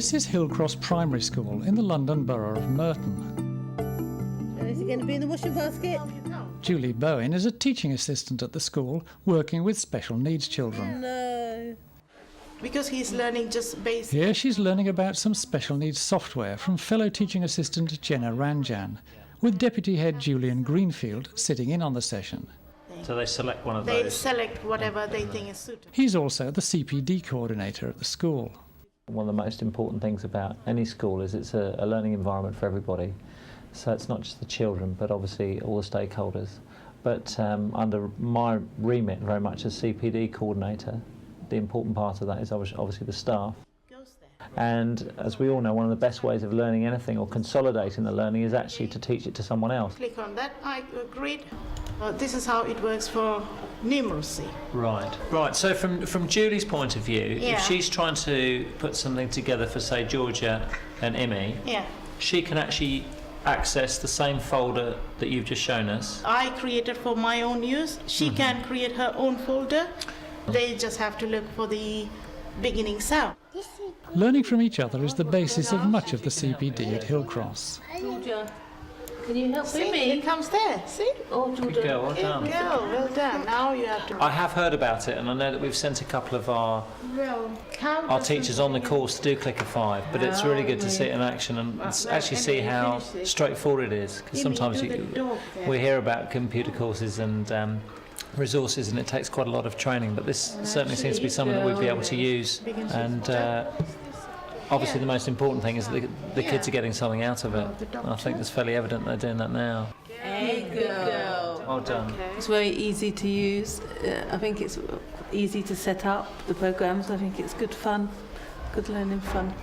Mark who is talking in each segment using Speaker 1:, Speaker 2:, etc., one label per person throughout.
Speaker 1: This is Hillcross Primary School in the London Borough of Merton.
Speaker 2: Is he going to be in the washing basket?
Speaker 1: Julie Bowen is a teaching assistant at the school working with special needs children.
Speaker 2: No.
Speaker 3: Because he's learning just basic.
Speaker 1: Here she's learning about some special needs software from fellow teaching assistant Jenna Ranjan, with Deputy Head Julian Greenfield sitting in on the session.
Speaker 4: So they select one of
Speaker 3: They
Speaker 4: those.
Speaker 3: select whatever they think is suitable.
Speaker 1: He's also the CPD coordinator at the school.
Speaker 4: One of the most important things about any school is it's a learning environment for everybody. So it's not just the children, but obviously all the stakeholders. But under my remit very much as CPD coordinator, the important part of that is obviously the staff. And as we all know, one of the best ways of learning anything or consolidating the learning is actually to teach it to someone else.
Speaker 3: Click on that, I agreed. This is how it works for numeracy.
Speaker 4: Right. So from Julie's point of view,
Speaker 3: Yeah.
Speaker 4: if she's trying to put something together for, say, Georgia and Emmy,
Speaker 3: Yeah.
Speaker 4: she can actually access the same folder that you've just shown us.
Speaker 3: I created for my own use. She can create her own folder. They just have to look for the beginning sound.
Speaker 1: Learning from each other is the basis of much of the CPD at Hillcross.
Speaker 2: Georgia, can you help
Speaker 3: See,
Speaker 2: me?
Speaker 3: it comes there. See?
Speaker 2: Oh,
Speaker 4: Good
Speaker 2: Georgia.
Speaker 4: girl, well done.
Speaker 3: Go, well done. Now you have to.
Speaker 4: I have heard about it, and I know that we've sent a couple of our teachers on the course to do Clicker 5, but it's really good to see it in action and actually see how straightforward it is, because sometimes we hear about computer courses and resources, and it takes quite a lot of training, but this certainly seems to be something that we'd be able to use, and obviously the most important thing is that the kids are getting something out of it, and I think it's fairly evident they're doing that now.
Speaker 2: Good girl.
Speaker 4: Well done.
Speaker 5: It's very easy to use. I think it's easy to set up the programs. I think it's good fun, good learning fun.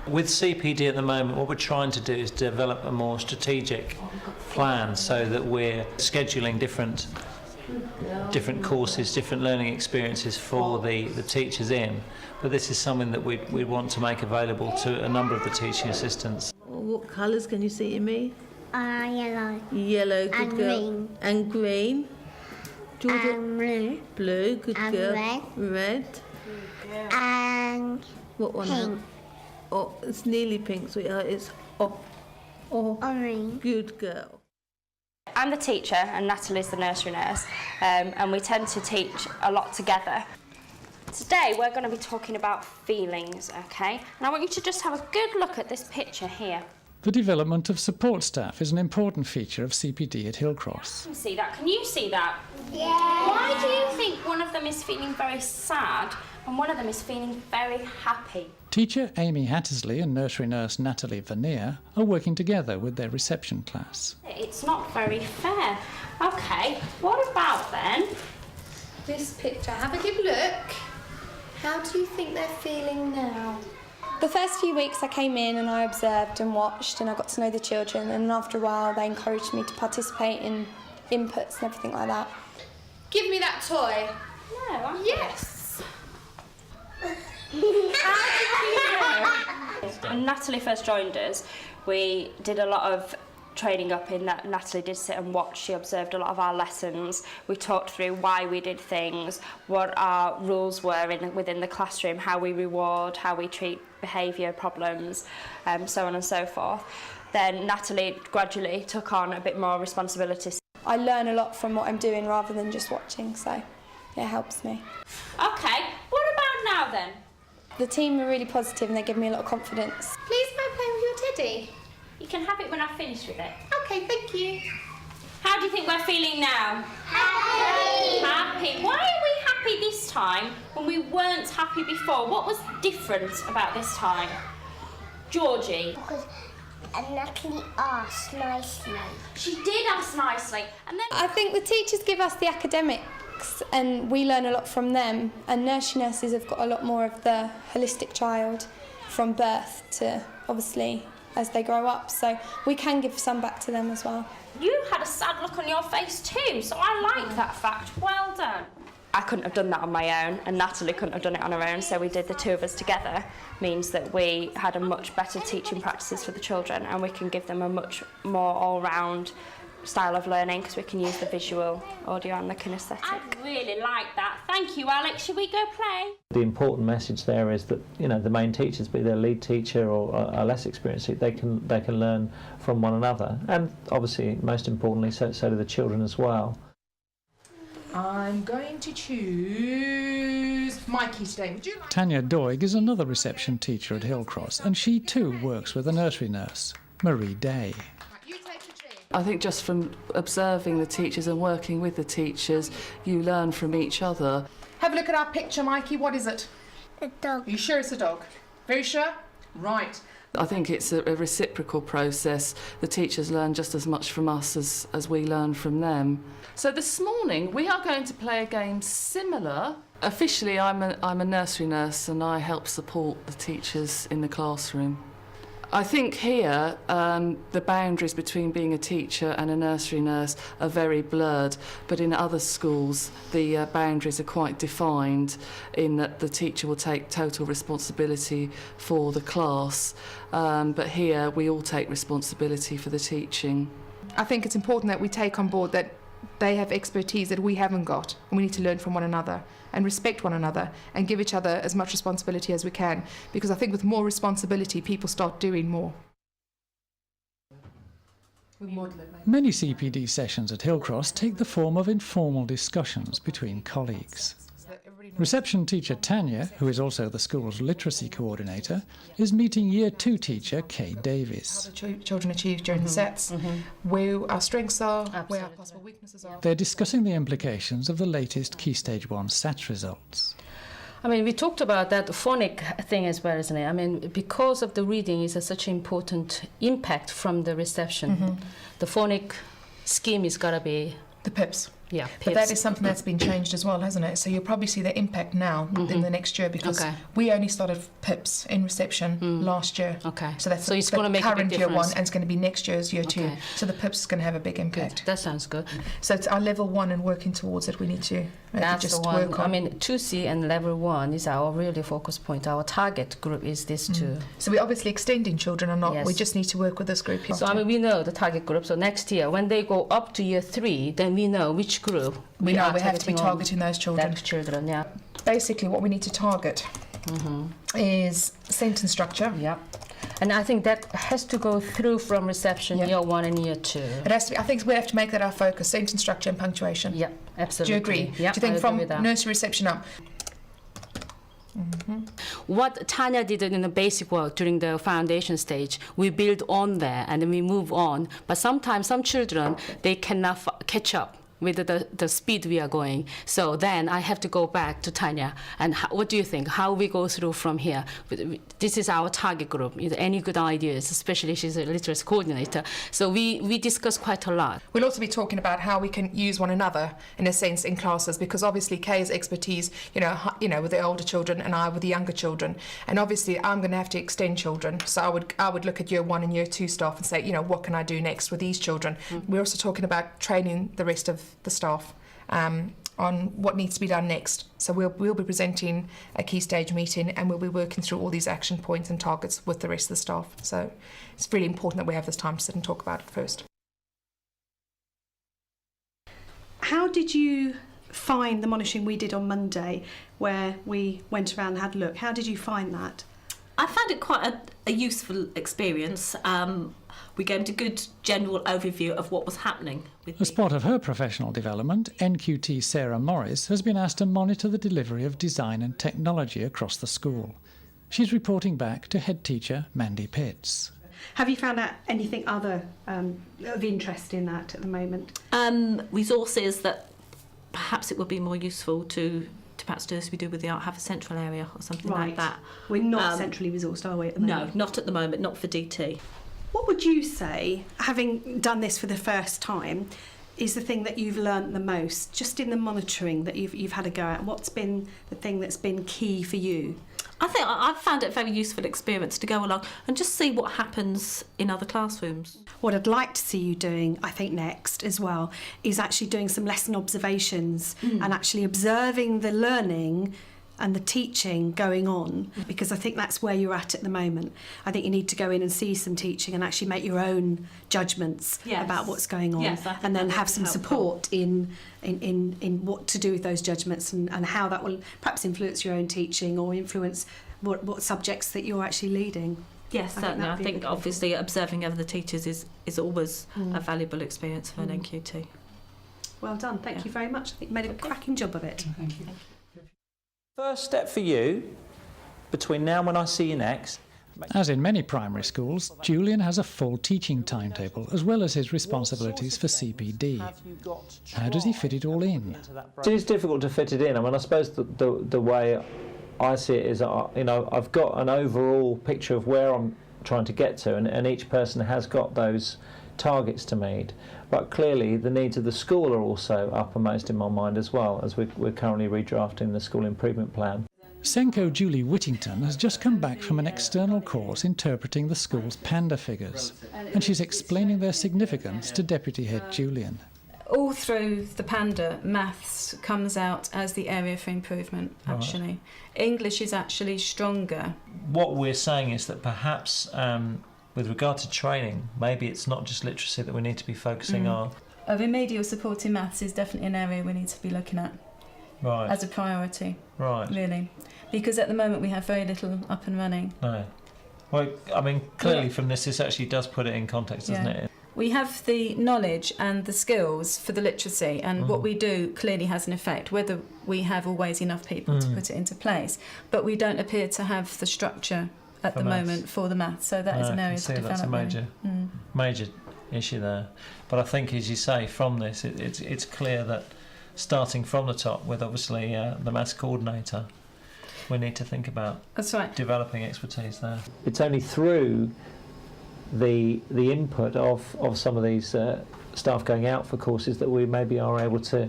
Speaker 4: With CPD at the moment, what we're trying to do is develop a more strategic plan so that we're scheduling different courses, different learning experiences for the teachers in. But this is something that we want to make available to a number of the teaching assistants.
Speaker 5: What colours can you see in me?
Speaker 6: Yellow.
Speaker 5: Yellow, good
Speaker 6: And
Speaker 5: girl.
Speaker 6: green.
Speaker 5: And green. Georgia,
Speaker 6: And blue.
Speaker 5: blue, good
Speaker 6: and
Speaker 5: girl.
Speaker 6: red.
Speaker 5: Red.
Speaker 6: And
Speaker 5: What one?
Speaker 6: pink.
Speaker 5: Oh, it's nearly pink, sweetheart. It's
Speaker 6: Orange.
Speaker 5: good girl.
Speaker 7: I'm the teacher and Natalie's the nursery nurse, and we tend to teach a lot together. Today we're going to be talking about feelings, okay? And I want you to just have a good look at this picture here.
Speaker 1: The development of support staff is an important feature of CPD at Hillcross.
Speaker 7: Can you see that? Can you see that?
Speaker 6: Yeah.
Speaker 7: Why do you think one of them is feeling very sad and one of them is feeling very happy?
Speaker 1: Teacher Amy Hattersley and nursery nurse Natalie Vernier are working together with their reception class.
Speaker 7: It's not very fair. Okay, what about then?
Speaker 8: This picture, have a good look. How do you think they're feeling now?
Speaker 9: The first few weeks I came in and I observed and watched and I got to know the children, and after a while they encouraged me to participate in inputs and everything like that.
Speaker 8: Give me that toy.
Speaker 7: No, I'm
Speaker 8: Yes.
Speaker 7: When Natalie first joined us, we did a lot of training up in that. Natalie did sit and watch. She observed a lot of our lessons. We talked through why we did things, what our rules were within the classroom, how we reward, how we treat behaviour problems, so on and so forth. Then Natalie gradually took on a bit more responsibility.
Speaker 9: I learn a lot from what I'm doing rather than just watching, so it helps me.
Speaker 7: Okay, what about now then?
Speaker 9: The team are really positive and they give me a lot of confidence.
Speaker 8: Please go play with your teddy.
Speaker 7: You can have it when I finish with it.
Speaker 8: Okay, thank you.
Speaker 7: How do you think we're feeling now?
Speaker 6: Happy.
Speaker 7: Happy. Why are we happy this time when we weren't happy before? What was different about this time? Georgie?
Speaker 6: Because Natalie asked nicely.
Speaker 7: She did ask nicely. And then
Speaker 9: I think the teachers give us the academics and we learn a lot from them, and nursery nurses have got a lot more of the holistic child from birth to obviously as they grow up, so we can give some back to them as well.
Speaker 7: you had a sad look on your face too, so I like that fact. Well done. I couldn't have done that on my own, and Natalie couldn't have done it on her own, so we did the two of us together. Means that we had a much better teaching practices for the children, and we can give them a much more all-round style of learning because we can use the visual, audio and the kinesthetic.
Speaker 10: I really like that. Thank you, Alex. Should we go play?
Speaker 4: The important message there is that, you know, the main teachers, be they lead teacher or a less experienced, they can learn from one another, and obviously most importantly so do the children as well.
Speaker 11: I'm going to choose Mikey today. Would you like...
Speaker 1: Tanya Doig is another reception teacher at Hillcross, and she too works with a nursery nurse, Marie Day.
Speaker 5: I think just from observing the teachers and working with the teachers, you learn from each other.
Speaker 11: Have a look at our picture, Mikey. What is it?
Speaker 6: A dog.
Speaker 11: Are you sure it's a dog? Very sure? Right.
Speaker 5: I think it's a reciprocal process. The teachers learn just as much from us as we learn from them. So this morning we are going to play a game similar. Officially I'm a nursery nurse and I help support the teachers in the classroom. I think here the boundaries between being a teacher and a nursery nurse are very blurred, but in other schools the boundaries are quite defined in that the teacher will take total responsibility for the class, but here we all take responsibility for the teaching.
Speaker 11: I think it's important that we take on board that they have expertise that we haven't got, and we need to learn from one another and respect one another and give each other as much responsibility as we can, because I think with more responsibility people start doing more.
Speaker 1: Many CPD sessions at Hillcross take the form of informal discussions between colleagues. Reception teacher Tanya, who is also the school's literacy coordinator, is meeting Year 2 teacher Kay Davis.
Speaker 11: How the children achieve during the sets, where our strengths are, where our possible weaknesses are.
Speaker 1: They're discussing the implications of the latest Key Stage 1 SATs results.
Speaker 12: I mean, we talked about that phonic thing as well, isn't it? I mean, because of the reading is such an important impact from the reception, the phonic scheme is got to be...
Speaker 11: The PIPs.
Speaker 12: Yeah,
Speaker 11: but that is something that's been changed as well, hasn't it? So you'll probably see the impact now in the next year, because we only started PIPs in reception last year.
Speaker 12: Okay.
Speaker 11: So that's
Speaker 12: it's going to make
Speaker 11: current
Speaker 12: a big
Speaker 11: year
Speaker 12: difference.
Speaker 11: one, and it's going to be next year's year 2. So the PIPs is going to have a big impact.
Speaker 12: Good. That sounds good.
Speaker 11: So it's our level 1 and working towards it. We need to
Speaker 12: That's
Speaker 11: just
Speaker 12: the one.
Speaker 11: work on.
Speaker 12: I mean, 2C and level 1 is our really focus point. Our target group is this two.
Speaker 11: So we're obviously extending children or not.
Speaker 12: Yes.
Speaker 11: We just need to work with this group here.
Speaker 12: So I mean, we know the target group. So next year, when they go up to year 3, then we know which group
Speaker 11: we know we have to be
Speaker 12: targeting
Speaker 11: targeting those children.
Speaker 12: That children, yeah.
Speaker 11: Basically, what we need to target is sentence structure.
Speaker 12: Yeah. And I think that has to go through from reception year 1 and year 2.
Speaker 11: It has to be, I think we have to make that our focus, sentence structure and punctuation.
Speaker 12: Yeah, absolutely.
Speaker 11: Do you agree?
Speaker 12: Yeah,
Speaker 11: Do you think from nursery reception up?
Speaker 12: What Tanya did in the basic work during the foundation stage, we build on there and then we move on. But sometimes some children, they cannot catch up with the speed we are going. So then I have to go back to Tanya. And what do you think? How we go through from here? This is our target group. Any good ideas, especially she's a literacy coordinator. So we discuss quite a lot.
Speaker 11: We'll also be talking about how we can use one another in a sense in classes, because obviously Kay's expertise, you know, with the older children and I with the younger children. And obviously I'm going to have to extend children. So I would look at year 1 and year 2 staff and say, you know, what can I do next with these children? We're also talking about training the rest of the staff on what needs to be done next. So we'll be presenting a key stage meeting, and we'll be working through all these action points and targets with the rest of the staff. So it's really important that we have this time to sit and talk about it first.
Speaker 13: How did you find the monitoring we did on Monday, where we went around and had a look? How did you find that?
Speaker 10: I found it quite a useful experience. We gave a good general overview of what was happening.
Speaker 1: As part of her professional development, NQT Sarah Morris has been asked to monitor the delivery of design and technology across the school. She's reporting back to head teacher Mandy Pitts.
Speaker 13: Have you found out anything other of interest in that at the moment?
Speaker 10: Resources that perhaps it would be more useful to perhaps do as we do with the Art Have a Central area or something like that.
Speaker 13: We're not centrally resourced, are we, at the moment?
Speaker 10: No, not at the moment, not for DT.
Speaker 13: What would you say, having done this for the first time, is the thing that you've learnt the most, just in the monitoring that you've had a go at? What's been the thing that's been key for you?
Speaker 10: I think I've found it a very useful experience to go along and just see what happens in other classrooms.
Speaker 13: What I'd like to see you doing, I think next as well, is actually doing some lesson observations and actually observing the learning and the teaching going on, because I think that's where you're at the moment. I think you need to go in and see some teaching and actually make your own judgments about what's going on, and then have some support in what to do with those judgments, and how that will perhaps influence your own teaching or influence what subjects that you're actually leading.
Speaker 10: Yes, certainly. I think obviously observing other teachers is always a valuable experience for an NQT.
Speaker 13: Well done, thank you very much. I think you made a cracking job of it.
Speaker 1: Thank you.
Speaker 4: First step for you, between now and when I see you next.
Speaker 1: As in many primary schools, Julian has a full teaching timetable as well as his responsibilities for CPD. How does he fit it all in?
Speaker 4: It is difficult to fit it in. I mean, I suppose the way I see it is, you know, I've got an overall picture of where I'm trying to get to, and each person has got those targets to meet. But clearly the needs of the school are also uppermost in my mind as well, as we're currently redrafting the school improvement plan.
Speaker 1: Senko Julie Whittington has just come back from an external course interpreting the school's panda figures, and she's explaining their significance to Deputy Head Julian.
Speaker 14: All through the panda, maths comes out as the area for improvement, actually. Right. English is actually stronger.
Speaker 4: What we're saying is that perhaps with regard to training, maybe it's not just literacy that we need to be focusing on.
Speaker 14: A remedial support in maths is definitely an area we need to be looking at as a priority, really. Because at the moment we have very little up and running.
Speaker 4: No. Well, I mean, clearly from this actually does put it in context, doesn't it?
Speaker 14: We have the knowledge and the skills for the literacy, and what we do clearly has an effect, whether we have always enough people to put it into place. But we don't appear to have the structure at the moment for the maths, so that is an area to develop.
Speaker 4: That's a major issue there. But I think, as you say, from this, it's clear that starting from the top with obviously the maths coordinator, we need to think about developing expertise there. It's only through the input of some of these staff going out for courses that we maybe are able to,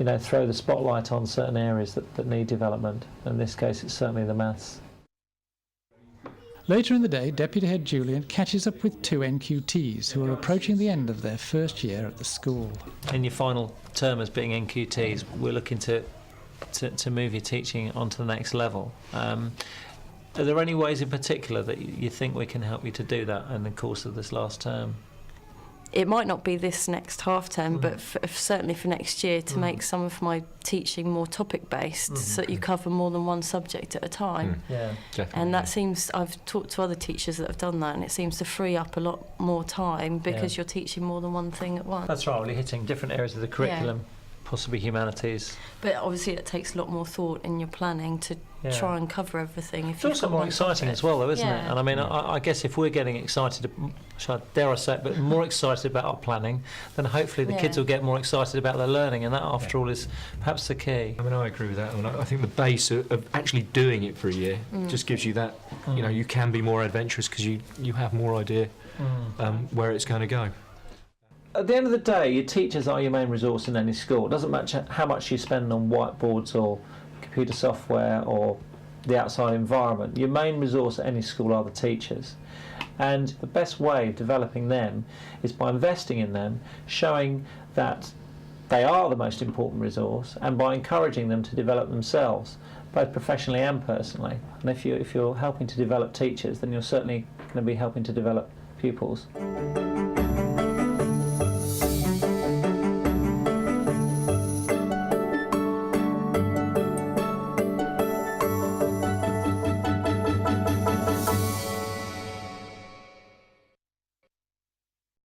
Speaker 4: you know, throw the spotlight on certain areas that need development. In this case, it's certainly the maths.
Speaker 1: Later in the day, Deputy Head Julian catches up with 2 NQTs who are approaching the end of their first year at the school.
Speaker 4: In your final term as being NQTs, we're looking to move your teaching onto the next level. Are there any ways in particular that you think we can help you to do that in the course of this last term?
Speaker 15: It might not be this next half term, but certainly for next year, to make some of my teaching more topic based, so that you cover more than one subject at a time.
Speaker 4: Yeah, definitely.
Speaker 15: And that seems, I've talked to other teachers that have done that, and it seems to free up a lot more time because you're teaching more than one thing at once.
Speaker 4: That's right, well, you're hitting different areas of the curriculum, possibly humanities.
Speaker 15: But obviously it takes a lot more thought in your planning to try and cover everything.
Speaker 4: It's also more exciting as well, though, isn't it? And I mean, I guess if we're getting excited, dare I say it, but more excited about our planning, then hopefully the kids will get more excited about their learning, and that, after all, is perhaps the key.
Speaker 16: I mean, I agree with that. I mean, I think the base of actually doing it for a year just gives you that, you know, you can be more adventurous because you have more idea where it's going to go.
Speaker 4: At the end of the day, your teachers are your main resource in any school. It doesn't matter how much you spend on whiteboards or computer software or the outside environment. Your main resource at any school are the teachers. And the best way of developing them is by investing in them, showing that they are the most important resource, and by encouraging them to develop themselves, both professionally and personally. And if you're helping to develop teachers, then you're certainly going to be helping to develop pupils.